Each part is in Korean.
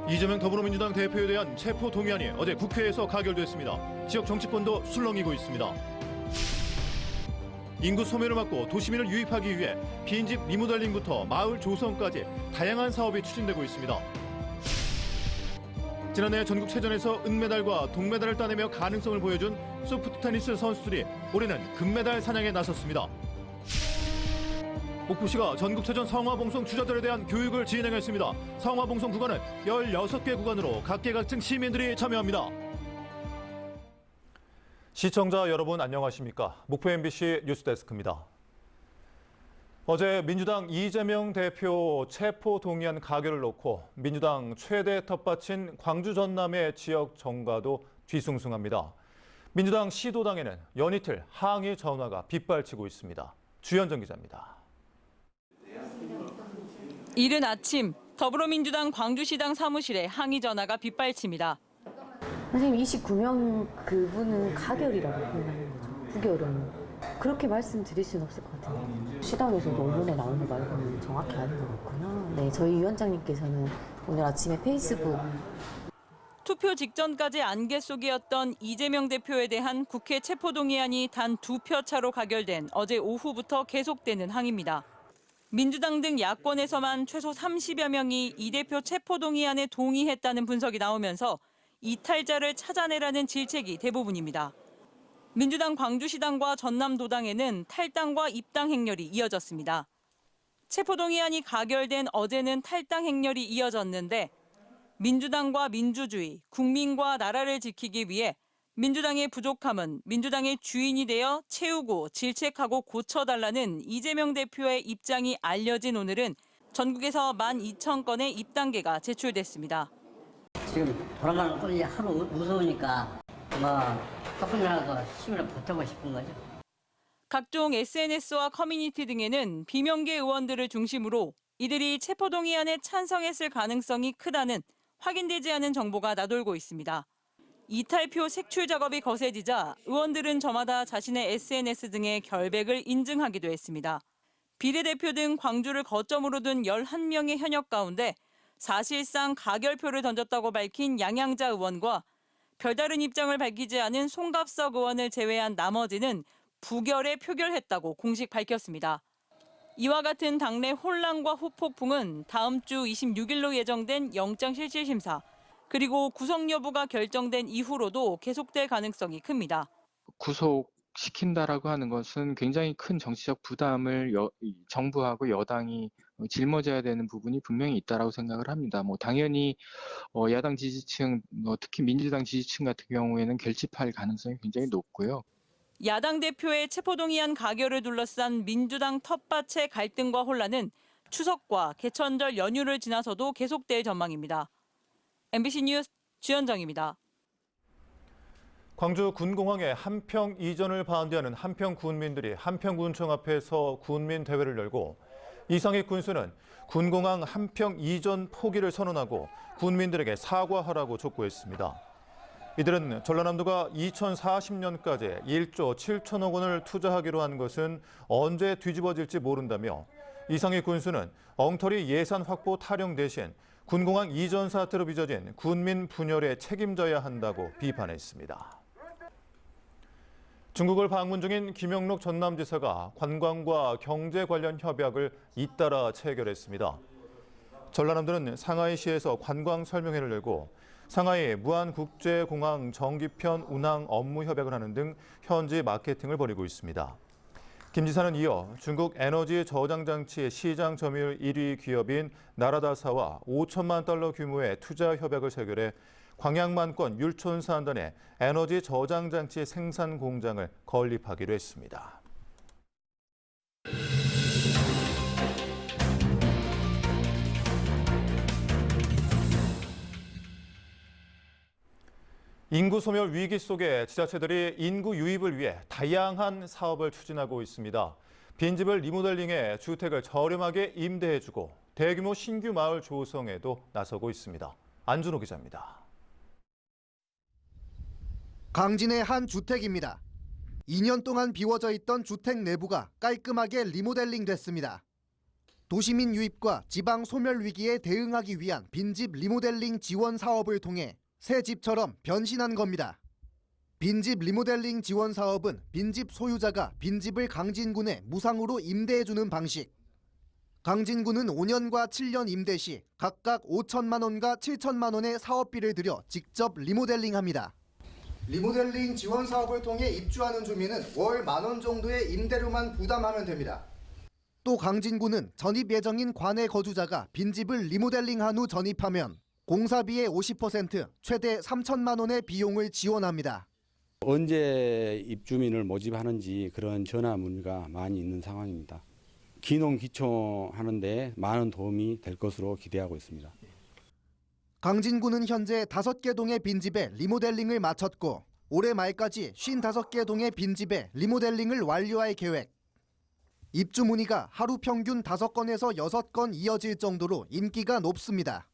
이재명 더불어민주당 대표에 대한 체포 동의안이 어제 국회에서 가결됐습니다. 지역 정치권도 술렁이고 있습니다. 인구 소멸을 막고 도시민을 유입하기 위해 빈집 리모델링부터 마을 조성까지 다양한 사업이 추진되고 있습니다. 지난해 전국체전에서 은메달과 동메달을 따내며 가능성을 보여준 소프트테니스 선수들이 올해는 금메달 사냥에 나섰습니다. 목포시가 전국체전 성화봉송 주자들에 대한 교육을 진행했습니다. 성화봉송 구간은 16개 구간으로 각계각층 시민들이 참여합니다. 시청자 여러분 안녕하십니까? 목포 MBC 뉴스데스크입니다. 어제 민주당 이재명 대표 체포 동의안 가결을 놓고 민주당 최대 텃밭인 광주 전남의 지역 정가도 뒤숭숭합니다. 민주당 시도당에는 연이틀 항의 전화가 빗발치고 있습니다. 주현정 기자입니다. 이른 아침 더불어민주당 광주시당 사무실에 항의 전화가 빗발칩니다. 선생님 29명 그분은 가결이라고 표현하는 거죠. 부결은. 그렇게 말씀드릴 수는 없을 것 같은데. 시당에서도 언론에 나오는 거 말고는 정확히 아는 것 같구나. 네, 저희 위원장님께서는 오늘 아침에 페이스북 투표 직전까지 안개 속이었던 이재명 대표에 대한 국회 체포동의안이 단 2표 차로 가결된 어제 오후부터 계속되는 항의입니다. 민주당 등 야권에서만 최소 30여 명이 이 대표 체포동의안에 동의했다는 분석이 나오면서 이탈자를 찾아내라는 질책이 대부분입니다. 민주당 광주시당과 전남도당에는 탈당과 입당 행렬이 이어졌습니다. 체포동의안이 가결된 어제는 탈당 행렬이 이어졌는데 민주당과 민주주의, 국민과 나라를 지키기 위해 민주당의 부족함은 민주당의 주인이 되어 채우고 질책하고 고쳐달라는 이재명 대표의 입장이 알려진 오늘은 전국에서 12,000건의 입당계가 제출됐습니다. 지금 돌아가는 꼴이 하루 무서우니까 조금이라도 힘을 보태고 싶은 거죠. 각종 SNS와 커뮤니티 등에는 비명계 의원들을 중심으로 이들이 체포동의안에 찬성했을 가능성이 크다는 확인되지 않은 정보가 나돌고 있습니다. 이탈표 색출 작업이 거세지자 의원들은 저마다 자신의 SNS 등의 결백을 인증하기도 했습니다. 비례대표 등 광주를 거점으로 둔 11명의 현역 가운데 사실상 가결표를 던졌다고 밝힌 양양자 의원과 별다른 입장을 밝히지 않은 송갑석 의원을 제외한 나머지는 부결에 표결했다고 공식 밝혔습니다. 이와 같은 당내 혼란과 후폭풍은 다음 주 26일로 예정된 영장실질심사 그리고 구속 여부가 결정된 이후로도 계속될 가능성이 큽니다. 구속시킨다라고 하는 것은 굉장히 큰 정치적 부담을 정부하고 여당이 짊어져야 되는 부분이 분명히 있다라고 생각을 합니다. 당연히 야당 지지층, 특히 민주당 지지층 같은 경우에는 결집할 가능성이 굉장히 높고요. 야당 대표의 체포동의안 가결을 둘러싼 민주당 텃밭의 갈등과 혼란은 추석과 개천절 연휴를 지나서도 계속될 전망입니다. MBC 뉴스 주현정입니다. 광주 군공항의 한평 이전을 반대하는 한평 군민들이 한평군청 앞에서 군민 대회를 열고 이상익 군수는 군공항 한평 이전 포기를 선언하고 군민들에게 사과하라고 촉구했습니다. 이들은 전라남도가 2040년까지 1조 7천억 원을 투자하기로 한 것은 언제 뒤집어질지 모른다며 이상익 군수는 엉터리 예산 확보 타령 대신 군공항 이전 사태로 빚어진 군민 분열에 책임져야 한다고 비판했습니다. 중국을 방문 중인 김영록 전남지사가 관광과 경제 관련 협약을 잇따라 체결했습니다. 전라남도는 상하이시에서 관광 설명회를 열고 상하이 무안국제공항 정기편 운항 업무 협약을 하는 등 현지 마케팅을 벌이고 있습니다. 김 지사는 이어 중국 에너지 저장 장치 시장 점유율 1위 기업인 나라다사와 5천만 달러 규모의 투자 협약을 체결해 광양만권 율촌산단에 에너지 저장 장치 생산 공장을 건립하기로 했습니다. 인구 소멸 위기 속에 지자체들이 인구 유입을 위해 다양한 사업을 추진하고 있습니다. 빈집을 리모델링해 주택을 저렴하게 임대해주고 대규모 신규 마을 조성에도 나서고 있습니다. 안준호 기자입니다. 강진의 한 주택입니다. 2년 동안 비워져 있던 주택 내부가 깔끔하게 리모델링 됐습니다. 도시민 유입과 지방 소멸 위기에 대응하기 위한 빈집 리모델링 지원 사업을 통해 새 집처럼 변신한 겁니다. 빈집 리모델링 지원 사업은 빈집 소유자가 빈집을 강진군에 무상으로 임대해주는 방식. 강진군은 5년과 7년 임대 시 각각 5천만 원과 7천만 원의 사업비를 들여 직접 리모델링합니다. 리모델링 지원 사업을 통해 입주하는 주민은 월 10,000원 정도의 임대료만 부담하면 됩니다. 또 강진군은 전입 예정인 관내 거주자가 빈집을 리모델링한 후 전입하면 공사비의 50% 최대 3천만 원의 비용을 지원합니다. 언제 입주민을 모집하는지 그런 전화 문의가 많이 있는 상황입니다. 기농기촌하는데 많은 도움이 될 것으로 기대하고 있습니다. 강진군은 현재 5개 동의 빈집에 리모델링을 마쳤고 올해 말까지 55개 동의 빈집에 리모델링을 완료할 계획. 입주 문의가 하루 평균 5건에서 6건 이어질 정도로 인기가 높습니다.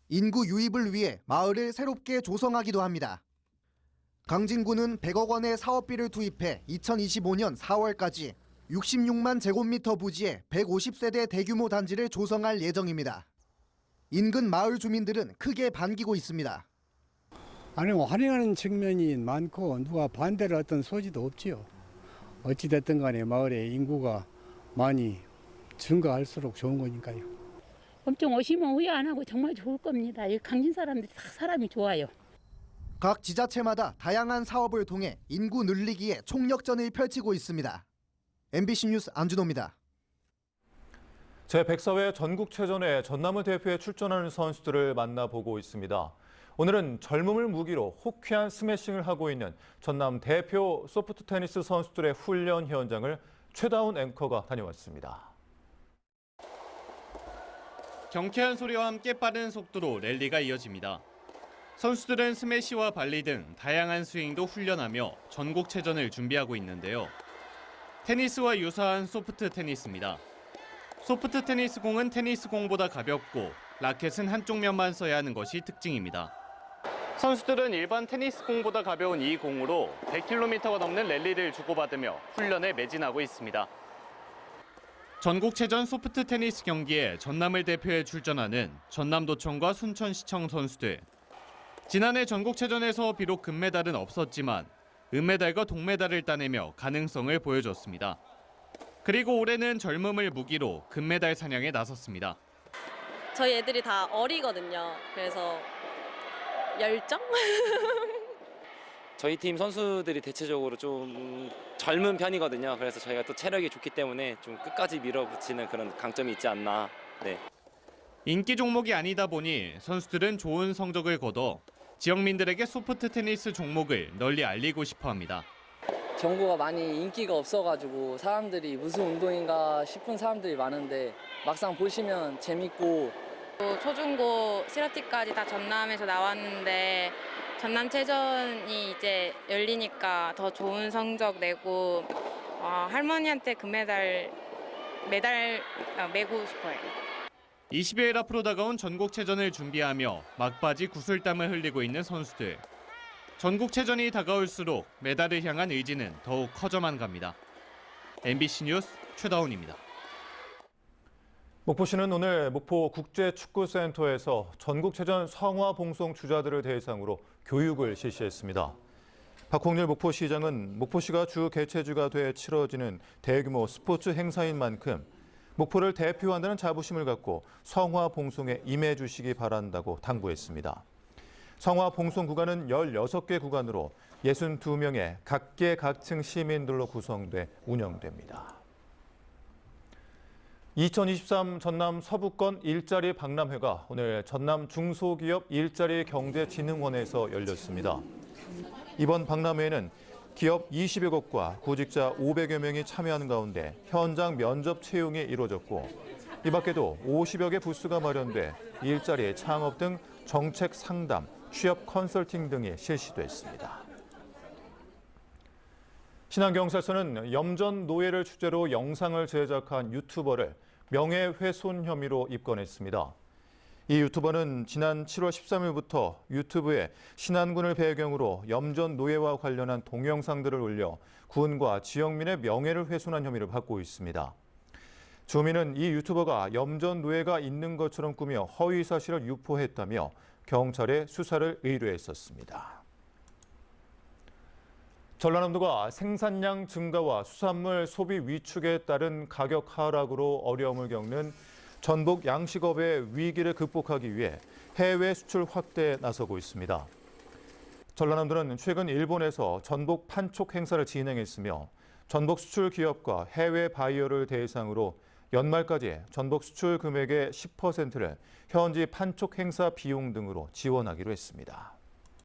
인구 유입을 위해 마을을 새롭게 조성하기도 합니다. 강진군은 100억 원의 사업비를 투입해 2025년 4월까지 66만 제곱미터 부지에 150세대 대규모 단지를 조성할 예정입니다. 인근 마을 주민들은 크게 반기고 있습니다. 아니 환영하는 측면이 많고 누가 반대를 어떤 소지도 없지요. 어찌됐든 간에 마을의 인구가 많이 증가할수록 좋은 거니까요. 엄청 오시면 후회 안 하고 정말 좋을 겁니다. 이 강진 사람들이 다 사람이 좋아요. 각 지자체마다 다양한 사업을 통해 인구 늘리기에 총력전을 펼치고 있습니다. MBC 뉴스 안준호입니다. 제104회 전국체전에 전남을 대표해 출전하는 선수들을 만나보고 있습니다. 오늘은 젊음을 무기로 호쾌한 스매싱을 하고 있는 전남 대표 소프트 테니스 선수들의 훈련 현장을 최다운 앵커가 다녀왔습니다. 경쾌한 소리와 함께 빠른 속도로 랠리가 이어집니다. 선수들은 스매시와 발리 등 다양한 스윙도 훈련하며 전국체전을 준비하고 있는데요. 테니스와 유사한 소프트 테니스입니다. 소프트 테니스 공은 테니스 공보다 가볍고 라켓은 한쪽 면만 써야 하는 것이 특징입니다. 선수들은 일반 테니스 공보다 가벼운 이 공으로 100km가 넘는 랠리를 주고받으며 훈련에 매진하고 있습니다. 전국체전 소프트 테니스 경기에 전남을 대표해 출전하는 전남도청과 순천시청 선수들. 지난해 전국체전에서 비록 금메달은 없었지만 은메달과 동메달을 따내며 가능성을 보여줬습니다. 그리고 올해는 젊음을 무기로 금메달 사냥에 나섰습니다. 저희 애들이 다 어리거든요. 그래서 열정? 저희 팀 선수들이 대체적으로 좀 젊은 편이거든요. 그래서 저희가 또 체력이 좋기 때문에 좀 끝까지 밀어붙이는 그런 강점이 있지 않나. 네. 인기 종목이 아니다 보니 선수들은 좋은 성적을 거둬 지역민들에게 소프트 테니스 종목을 널리 알리고 싶어 합니다. 정보가 많이 인기가 없어가지고 사람들이 무슨 운동인가 싶은 사람들이 많은데 막상 보시면 재밌고 초중고 실업팀까지 다 전남에서 나왔는데 전남체전이 이제 열리니까 더 좋은 성적 내고 할머니한테 메달 메고 싶어요. 20여일 앞으로 다가온 전국체전을 준비하며 막바지 구슬땀을 흘리고 있는 선수들. 전국체전이 다가올수록 메달을 향한 의지는 더욱 커져만 갑니다. MBC 뉴스 최다운입니다. 목포시는 오늘 목포 국제축구센터에서 전국체전 성화 봉송 주자들을 대상으로 교육을 실시했습니다. 박홍렬 목포시장은 목포시가 주 개최주가 돼 치러지는 대규모 스포츠 행사인 만큼 목포를 대표한다는 자부심을 갖고 성화 봉송에 임해 주시기 바란다고 당부했습니다. 성화 봉송 구간은 16개 구간으로 62명의 각계각층 시민들로 구성돼 운영됩니다. 2023 전남 서부권 일자리 박람회가 오늘 전남 중소기업 일자리경제진흥원에서 열렸습니다. 이번 박람회에는 기업 20여 곳과 구직자 500여 명이 참여하는 가운데 현장 면접 채용이 이루어졌고 이 밖에도 50여 개 부스가 마련돼 일자리 창업 등 정책 상담, 취업 컨설팅 등이 실시됐습니다. 신한경찰서는 염전 노예를 주제로 영상을 제작한 유튜버를 명예훼손 혐의로 입건했습니다. 이 유튜버는 지난 7월 13일부터 유튜브에 신안군을 배경으로 염전 노예와 관련한 동영상들을 올려 군과 지역민의 명예를 훼손한 혐의를 받고 있습니다. 주민은 이 유튜버가 염전 노예가 있는 것처럼 꾸며 허위 사실을 유포했다며 경찰에 수사를 의뢰했었습니다. 전라남도가 생산량 증가와 수산물 소비 위축에 따른 가격 하락으로 어려움을 겪는 전복 양식업의 위기를 극복하기 위해 해외 수출 확대에 나서고 있습니다. 전라남도는 최근 일본에서 전복 판촉 행사를 진행했으며 전복 수출 기업과 해외 바이어를 대상으로 연말까지 전복 수출 금액의 10%를 현지 판촉 행사 비용 등으로 지원하기로 했습니다.